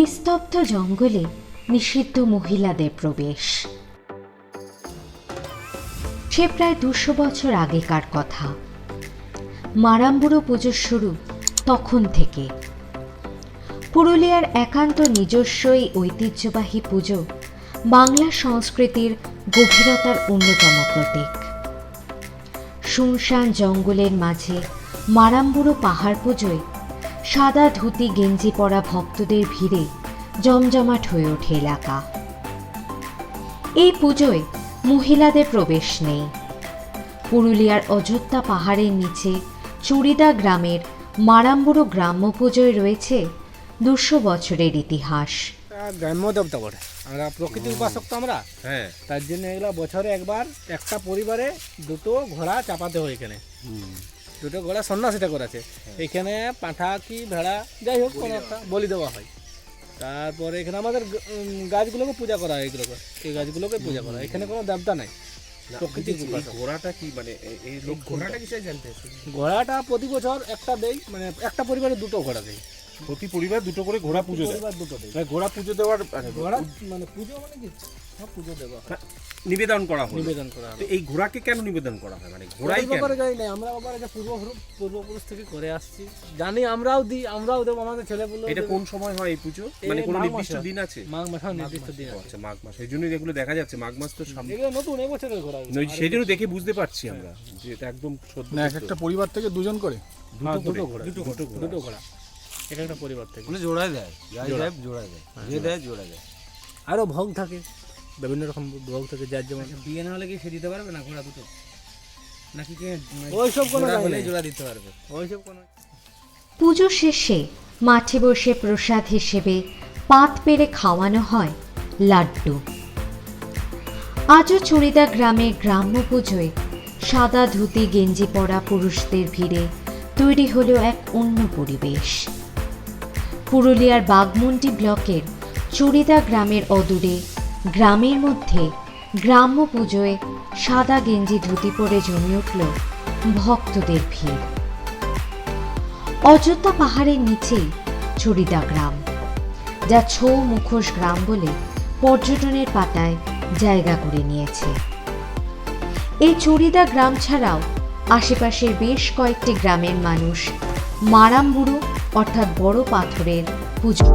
নিস্তব্ধ জঙ্গলে নিষিদ্ধ মহিলাদের প্রবেশ। সে প্রায় 200 বছর আগেকার কথা। মারাম্বুড়ো পুজোর শুরু তখন থেকে। পুরুলিয়ার একান্ত নিজস্ব এই ঐতিহ্যবাহী পুজো বাংলা সংস্কৃতির গভীরতার অন্যতম প্রতীক। শুনশান জঙ্গলের মাঝে মারাম্বুড়ো পাহাড় পুজোয় সাদা ধুতি গেঞ্জি পরা ভক্তদের ভিড়ে জমজমাট হয়ে ওঠে এলাকা। এই পুজোয় মহিলাদের প্রবেশ নেই। পুরুলিয়ার অযোধ্যা পাহাড়ের নিচে চুড়িদা গ্রামের মারাম্বুড়ো গ্রাম্য পুজোয় রয়েছে 200 বছরের ইতিহাস। গ্রাম্য দেবতা বটে, আমরা প্রকৃতির উপাসক তো আমরা। তার জন্য এগুলো বছরে একবার একটা পরিবারে দুটো ঘোড়া চাপাতে হয়। এখানে দুটো ঘোড়া সন্ন্যাসীটা করেছে। এখানে পাঁঠা কি ভেড়া যাই হোক কোনো একটা বলি দেওয়া হয়। তারপরে এখানে আমাদের গাছগুলোকে পূজা করা হয়। এগুলোকে এই গাছগুলোকে পূজা করা হয়। এখানে কোনো দেবতা নাই। প্রকৃতির ঘোড়াটা কি মানে এই লোক ঘোড়াটা কিসে জানতে? ঘোড়াটা প্রতি বছর একটা দেয়, মানে একটা পরিবারে দুটো ঘোড়া দেয়। প্রতি পরিবার দুটো করে ঘোড়া পুজো দেয়। দুটো দেয়। ঘোড়া পুজো দেওয়ার ঘোড়া মানে পুজো মানে কি সব পুজো দেওয়া হয়। নিবেদন করা হয়। নিবেদন করা হয়। তো এই ঘোড়াকে কেন নিবেদন করা হয়? মানে ঘোড়াই কেন? যাই না, আমরা আবার এটা পূর্বপুরুষ থেকে করে আসছি, জানি। আমরাও দিই, আমরাও দেবো আমাদের ছেলেগুলো। এটা কোন সময় হয় এই পুজো? মানে কোনো নির্দিষ্ট দিন আছে? মাঘ মাস, নির্দিষ্ট দিন আছে। আচ্ছা, মাঘ মাস। এই জন্যই এগুলো দেখা যাচ্ছে। মাঘ মাস তো সামনে। এগুলো নতুন এই বছরের ঘোড়া। সেই জন্য দেখে বুঝতে পারছি আমরা যে এটা একদম সত্যি। না, এক একটা পরিবার থেকে দুজন করে দুটো ঘোড়া, দুটো ঘোড়া এক একটা পরিবার থেকে জোড়ায় দেয়, জোড়ায় দেয়, যে দেয় জোড়া দেয়। আরও ভোগ থাকে, বিভিন্ন রকম ভোগ থাকে। যার যেমন বিয়ে না হলে কি সে দিতে পারবে না ঘোড়া দুটো? নাকি ওইসব কোনো হলে জোড়া দিতে পারবে? ওইসব কোনো। পুজো শেষে মাঠে বসে প্রসাদ হিসেবে পাত পেরে খাওয়ানো হয় লাড্ডু। আজও চুড়িদা গ্রামের গ্রাম্য পুজোয় সাদা ধুতি গেঞ্জি পরা পুরুষদের ভিড়ে তৈরি হলো এক অন্য পরিবেশ। পুরুলিয়ার বাঘমুন্ডি ব্লকের চুড়িদা গ্রামের অদূরে গ্রামের মধ্যে গ্রাম্য পুজোয় সাদা গেঞ্জি ধুতি পরে জমে উঠল ভক্তদের ভিড়। অযোধ্যা পাহাড়ের নিচেই চুড়িদা গ্রাম, যা ছৌ মুখোশ গ্রাম বলে পর্যটনের পাতায় জায়গা করে নিয়েছে। এই চুড়িদা গ্রাম ছাড়াও আশেপাশের বেশ কয়েকটি গ্রামের মানুষ মারাম্বুড়ো অর্থাৎ বড় পাথরের পুজো